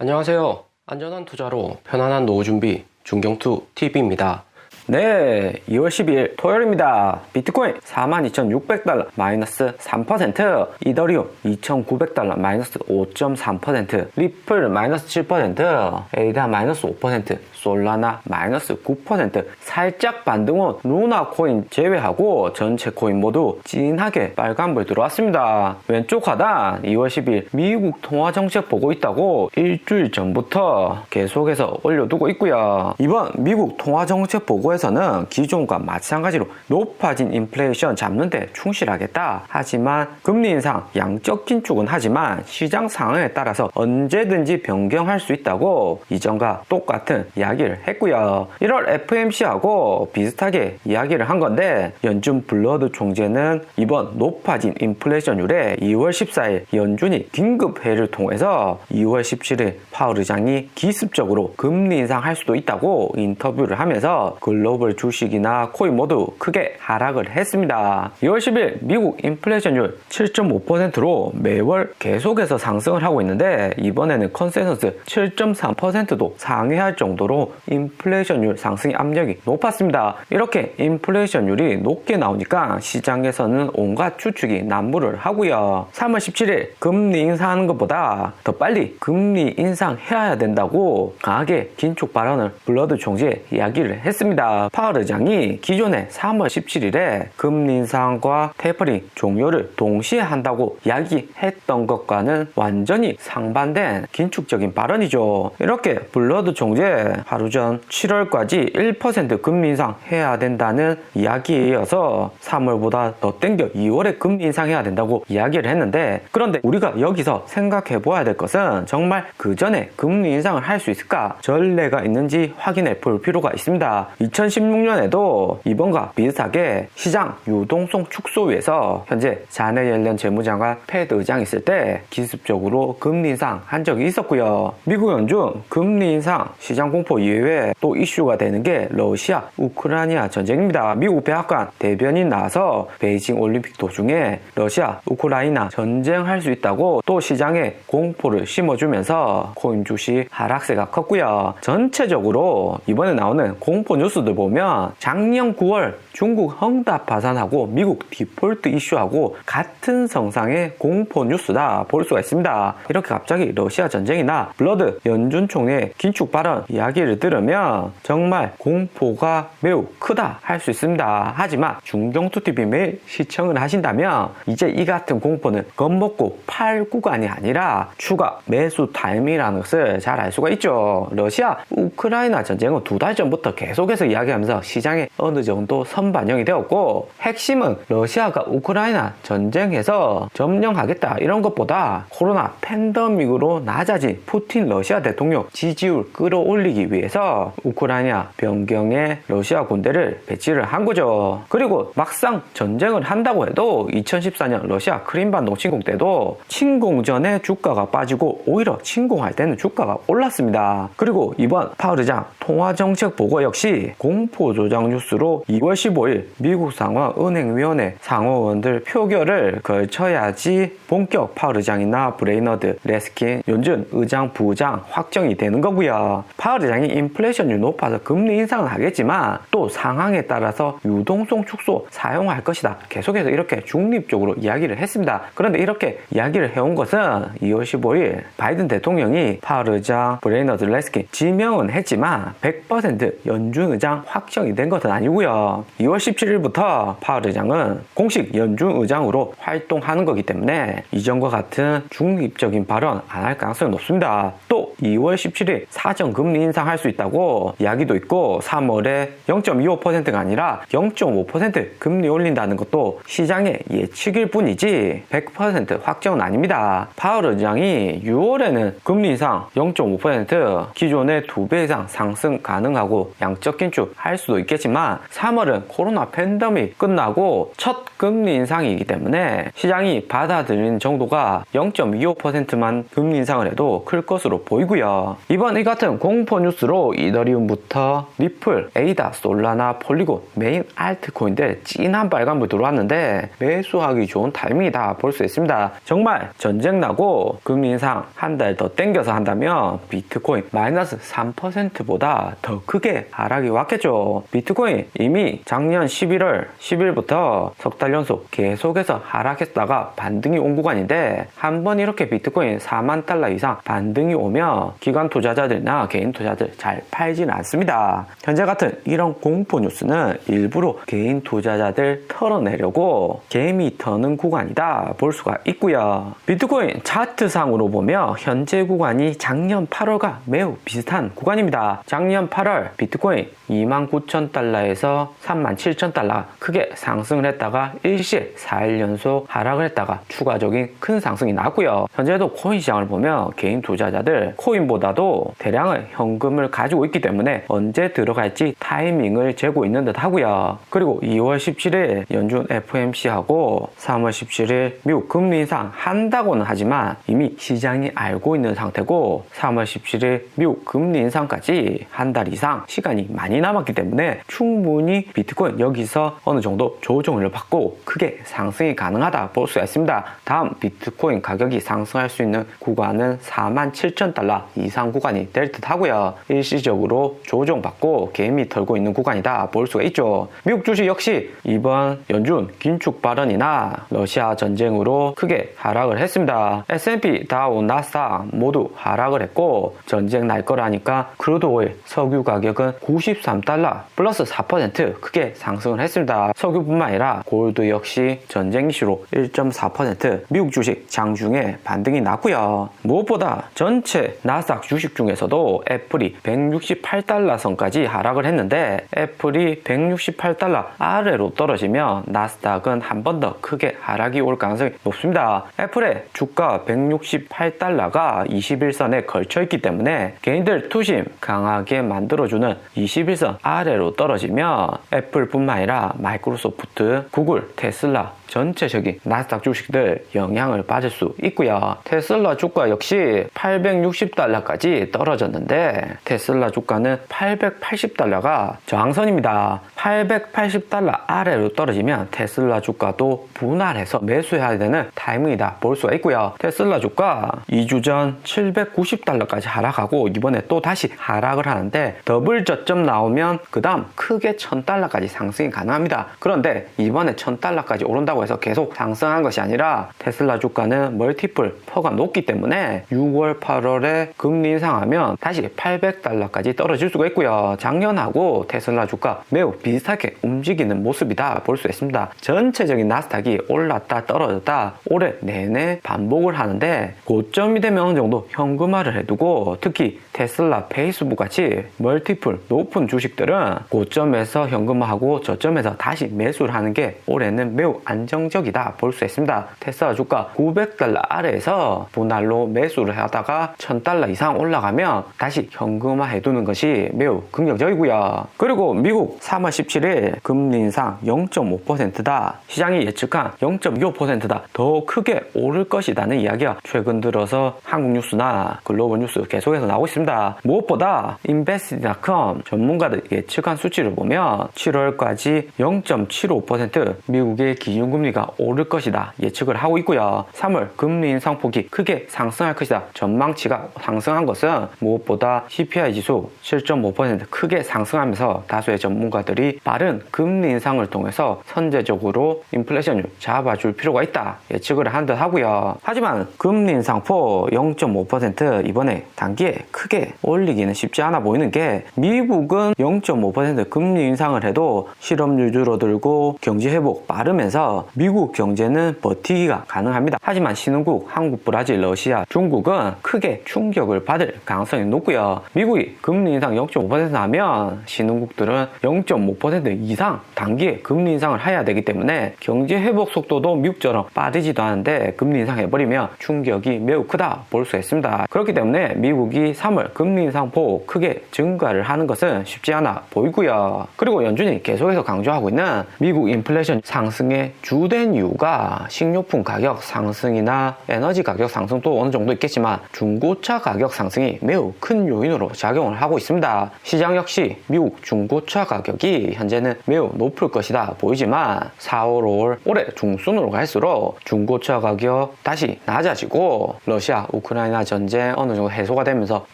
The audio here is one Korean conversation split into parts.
안녕하세요. 안전한 투자로 편안한 노후 준비 중경투 TV입니다. 네, 2월 12일 토요일입니다. 비트코인 42,600달러 마이너스 3%, 이더리움 2,900달러 마이너스 5.3%, 리플 마이너스 7%, 에이다 마이너스 5%, 솔라나 마이너스 9%, 살짝 반등온 루나 코인 제외하고 전체 코인 모두 진하게 빨간불 들어왔습니다. 왼쪽 하단 2월 10일 미국 통화정책 보고 있다고 일주일 전부터 계속해서 올려두고 있고요. 이번 미국 통화정책 보고에서는 기존과 마찬가지로 높아진 인플레이션 잡는 데 충실하겠다. 하지만 금리 인상 양적 긴축은 하지만 시장 상황에 따라서 언제든지 변경할 수 있다고 이전과 똑같은 이야기를 했고요. 1월 FMC하고 비슷하게 이야기를 한 건데 연준 블러드 총재는 이번 높아진 인플레이션율에 2월 14일 연준이 긴급회의를 통해서 2월 17일 파월 의장이 기습적으로 금리 인상할 수도 있다고 인터뷰를 하면서 글로벌 주식이나 코인 모두 크게 하락을 했습니다. 2월 10일 미국 인플레이션율 7.5%로 매월 계속해서 상승을 하고 있는데 이번에는 컨센서스 7.3%도 상회할 정도로 인플레이션율 상승의 압력이 높았습니다. 이렇게 인플레이션율이 높게 나오니까 시장에서는 온갖 추측이 난무를 하고요. 3월 17일 금리 인상하는 것보다 더 빨리 금리 인상해야 된다고 강하게 긴축 발언을 블러드 총재 이야기를 했습니다. 파월 의장이 기존에 3월 17일에 금리 인상과 테이퍼링 종료를 동시에 한다고 이야기했던 것과는 완전히 상반된 긴축적인 발언이죠. 이렇게 블러드 총재 하루 전 7월까지 1% 금리 인상 해야 된다는 이야기에 이어서 3월보다 더 땡겨 2월에 금리 인상해야 된다고 이야기를 했는데 그런데 우리가 여기서 생각해 보아야 될 것은 정말 그 전에 금리 인상을 할 수 있을까 전례가 있는지 확인해 볼 필요가 있습니다. 2016년에도 이번과 비슷하게 시장 유동성 축소 위해서 현재 자네 옐런 재무장관 패드 의장이 있을 때 기습적으로 금리 인상 한 적이 있었고요. 미국 연준 금리 인상 시장 공포 이외에 또 이슈가 되는 게 러시아 우크라이나 전쟁입니다. 미국 백악관 대변인 나와서 베이징 올림픽 도중에 러시아 우크라이나 전쟁할 수 있다고 또 시장에 공포를 심어주면서 코인 주식 하락세가 컸고요. 전체적으로 이번에 나오는 공포 뉴스들 보면 작년 9월 중국 헝다 파산하고 미국 디폴트 이슈하고 같은 성상의 공포 뉴스다 볼 수가 있습니다. 이렇게 갑자기 러시아 전쟁이나 블러드 연준 총리의 긴축 발언 이야기를 들으면 정말 공포가 매우 크다 할 수 있습니다. 하지만 중경투TV 매일 시청을 하신다면 이제 이 같은 공포는 겁먹고 팔 구간이 아니라 추가 매수 타이밍이라는 것을 잘 알 수가 있죠. 러시아 우크라이나 전쟁은 2달 전부터 계속해서 이야기하면서 시장에 어느 정도 선반영이 되었고 핵심은 러시아가 우크라이나 전쟁에서 점령하겠다 이런 것보다 코로나 팬데믹으로 낮아진 푸틴 러시아 대통령 지지율 끌어올리기 위해서 우크라이나 변경에 러시아 군대를 배치를 한 거죠. 그리고 막상 전쟁을 한다고 해도 2014년 러시아 크림반도 침공 때도 침공 전에 주가가 빠지고 오히려 침공할 때는 주가가 올랐습니다. 그리고 이번 파월 의장 통화정책 보고 역시 공포조장 뉴스로 2월 15일 미국 상원은행위원회 상원의원들 표결을 거쳐야지 본격 파월 의장이나 브레이너드, 레스킨, 연준 의장, 부의장 확정이 되는 거고요. 파월 의장이 인플레이션율 높아서 금리 인상은 하겠지만 또 상황에 따라서 유동성 축소 사용할 것이다. 계속해서 이렇게 중립적으로 이야기를 했습니다. 그런데 이렇게 이야기를 해온 것은 2월 15일 바이든 대통령이 파월 의장, 브레이너드, 레스킨 지명은 했지만 100% 연준 의장 확정이 된 것은 아니고요. 2월 17일부터 파월 의장은 공식 연준 의장으로 활동하는 거기 때문에 이전과 같은 중립적인 발언 안 할 가능성이 높습니다. 또 2월 17일 사전 금리 인상할 수 있다고 이야기도 있고 3월에 0.25%가 아니라 0.5% 금리 올린다는 것도 시장의 예측일 뿐이지 100% 확정은 아닙니다. 파월 의장이 6월에는 금리 인상 0.5% 기존의 2배 이상 상승 가능하고 양적 긴축 할 수도 있겠지만 3월은 코로나 팬데믹 끝나고 첫 금리 인상이기 때문에 시장이 받아들이는 정도가 0.25%만 금리 인상을 해도 클 것으로 보이고요. 보이고요. 이번 이 같은 공포 뉴스로 이더리움부터 리플, 에이다, 솔라나, 폴리곤 메인 알트코인들 진한 빨간불 들어왔는데 매수하기 좋은 타이밍이다 볼 수 있습니다. 정말 전쟁 나고 금리 인상 한 달 더 땡겨서 한다면 비트코인 마이너스 3%보다 더 크게 하락이 왔겠죠. 비트코인 이미 작년 11월 10일부터 석 달 연속 계속해서 하락했다가 반등이 온 구간인데 한번 이렇게 비트코인 4만 달러 이상 반등이 오면 기관 투자자들이나 개인 투자자들 잘 팔지는 않습니다. 현재 같은 이런 공포 뉴스는 일부러 개인 투자자들 털어내려고 개미 터는 구간이다 볼 수가 있고요. 비트코인 차트상으로 보면 현재 구간이 작년 8월과 매우 비슷한 구간입니다. 작년 8월 비트코인 29,000달러에서 37,000달러 크게 상승을 했다가 일시에 4일 연속 하락을 했다가 추가적인 큰 상승이 나왔고요. 현재도 코인 시장을 보면 개인 투자자들 코인보다도 대량의 현금을 가지고 있기 때문에 언제 들어갈지 타이밍을 재고 있는 듯 하고요. 그리고 2월 17일 연준 FOMC하고 3월 17일 미국 금리 인상 한다고는 하지만 이미 시장이 알고 있는 상태고 3월 17일 미국 금리 인상까지 한 달 이상 시간이 많이 남았기 때문에 충분히 비트코인 여기서 어느 정도 조정을 받고 크게 상승이 가능하다 볼 수가 있습니다. 다음 비트코인 가격이 상승할 수 있는 구간은 47,000달러 이상 구간이 될 듯 하고요. 일시적으로 조정받고 개미 털고 있는 구간이다 볼 수가 있죠. 미국 주식 역시 이번 연준 긴축 발언이나 러시아 전쟁으로 크게 하락을 했습니다. S&P, 다우, 나스닥 모두 하락을 했고 전쟁 날 거라니까 크루드 오일, 석유 가격은 93달러 플러스 4% 크게 상승을 했습니다. 석유뿐만 아니라 골드 역시 전쟁 이슈로 1.4% 미국 주식 장중에 반등이 났고요. 무엇보다 전체 나스닥 주식 중에서도 애플이 168달러 선까지 하락을 했는데 애플이 168달러 아래로 떨어지면 나스닥은 한 번 더 크게 하락이 올 가능성이 높습니다. 애플의 주가 168달러가 21선에 걸쳐 있기 때문에 개인들 투심 강하게 만들어주는 21선 아래로 떨어지면 애플뿐만 아니라 마이크로소프트, 구글, 테슬라 전체적인 나스닥 주식들 영향을 받을 수 있고요. 테슬라 주가 역시 860달러까지 떨어졌는데 테슬라 주가는 880달러가 저항선입니다. 880달러 아래로 떨어지면 테슬라 주가도 분할해서 매수해야 되는 타이밍이다 볼 수가 있고요. 테슬라 주가 2주 전 790달러까지 하락하고 이번에 또 다시 하락을 하는데 더블 저점 나오면 그 다음 크게 1000달러까지 상승이 가능합니다. 그런데 이번에 1000달러까지 오른다고 해서 계속 상승한 것이 아니라 테슬라 주가는 멀티플 퍼가 높기 때문에 6월 8월에 금리 인상하면 다시 800달러까지 떨어질 수가 있고요. 작년하고 테슬라 주가 매우 비슷하게 움직이는 모습이다 볼 수 있습니다. 전체적인 나스닥이 올랐다 떨어졌다 올해 내내 반복을 하는데 고점이 되면 어느 정도 현금화를 해두고 특히 테슬라, 페이스북 같이 멀티플 높은 주식들은 고점에서 현금화하고 저점에서 다시 매수를 하는 게 올해는 매우 안정적이다 볼 수 있습니다. 테슬라 주가 900달러 아래에서 분할로 매수를 하다가 1000달러 이상 올라가면 다시 현금화 해두는 것이 매우 긍정적이고요. 그리고 미국 3월 17일 금리 인상 0.5%다. 시장이 예측한 0.25%다. 더 크게 오를 것이라는 이야기가 최근 들어서 한국 뉴스나 글로벌 뉴스 계속해서 나오고 있습니다. 무엇보다 investing.com 전문가들 예측한 수치를 보면 7월까지 0.75% 미국의 기준금리가 오를 것이다 예측을 하고 있고요. 3월 금리 인상폭이 크게 상승할 것이다. 전망치가 상승한 것은 무엇보다 CPI 지수 7.5% 크게 상승하면서 다수의 전문가들이 빠른 금리 인상을 통해서 선제적으로 인플레이션을 잡아줄 필요가 있다 예측을 한 듯 하고요. 하지만 금리 인상폭 0.5% 이번에 단기에 크게 올리기는 쉽지 않아 보이는 게 미국은 0.5% 금리 인상을 해도 실업률 줄어들고 경제 회복 빠르면서 미국 경제는 버티기가 가능합니다. 하지만 신흥국 한국, 브라질, 러시아, 중국은 크게 충격을 받을 가능성이 높고요. 미국이 금리 인상 0.5% 하면 신흥국들은 0.5% 5% 이상 단기에 금리 인상을 해야 되기 때문에 경제 회복 속도도 미국처럼 빠르지도 않은데 금리 인상해버리면 충격이 매우 크다 볼 수 있습니다. 그렇기 때문에 미국이 3월 금리 인상 폭 크게 증가를 하는 것은 쉽지 않아 보이고요. 그리고 연준이 계속해서 강조하고 있는 미국 인플레이션 상승의 주된 이유가 식료품 가격 상승이나 에너지 가격 상승도 어느 정도 있겠지만 중고차 가격 상승이 매우 큰 요인으로 작용을 하고 있습니다. 시장 역시 미국 중고차 가격이 현재는 매우 높을 것이다 보이지만 4월, 5월 올해 중순으로 갈수록 중고차 가격 다시 낮아지고 러시아, 우크라이나 전쟁 어느 정도 해소가 되면서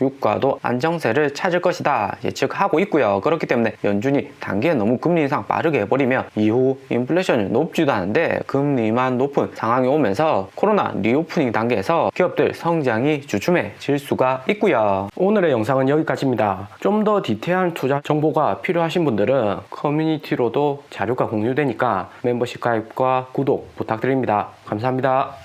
유가도 안정세를 찾을 것이다 예측하고 있고요. 그렇기 때문에 연준이 단기에 너무 금리 인상 빠르게 해버리면 이후 인플레이션이 높지도 않은데 금리만 높은 상황이 오면서 코로나 리오프닝 단계에서 기업들 성장이 주춤해질 수가 있고요. 오늘의 영상은 여기까지입니다. 좀 더 디테일한 투자 정보가 필요하신 분들은 커뮤니티로도 자료가 공유되니까 멤버십 가입과 구독 부탁드립니다. 감사합니다.